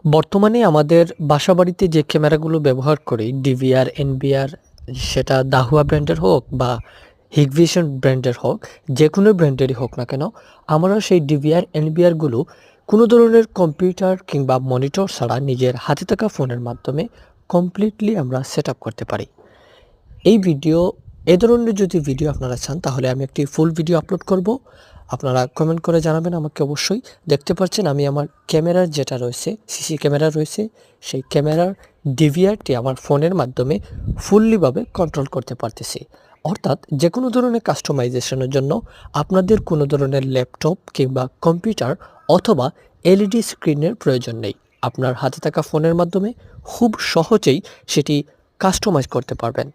বর্তমানে আমাদের বাসাবাড়িতে যে ক্যামেরাগুলো ব্যবহার করি ডিভিআর, এনবিআর সেটা দাহুয়া ব্র্যান্ডের হোক বা হিগভিশন ব্র্যান্ডের হোক, যে কোনো ব্র্যান্ডেরই হোক না কেন, আমরা সেই ডিভিআর, এনবিআরগুলো কোনো ধরনের কম্পিউটার কিংবা মনিটর ছাড়া নিজের হাতে থাকা ফোনের মাধ্যমে কমপ্লিটলি আমরা সেট আপ করতে পারি। এ ধরনের যদি ভিডিও আপনারা চান তাহলে আমি একটি ফুল ভিডিও আপলোড করব। আপনারা কমেন্ট করে জানাবেন আমাকে অবশ্যই। দেখতে পাচ্ছেন আমি আমার ক্যামেরার যেটা রয়েছে, সিসি ক্যামেরা রয়েছে, সেই ক্যামেরার ডিভিআরটি আমার ফোনের মাধ্যমে ফুললিভাবে কন্ট্রোল করতে পারতেছি। অর্থাৎ যে কোনো ধরনের কাস্টমাইজেশনের জন্য আপনাদের কোনো ধরনের ল্যাপটপ কিংবা কম্পিউটার অথবা এলইডি স্ক্রিনের প্রয়োজন নেই। আপনার হাতে থাকা ফোনের মাধ্যমে খুব সহজেই সেটি কাস্টমাইজ করতে পারবেন।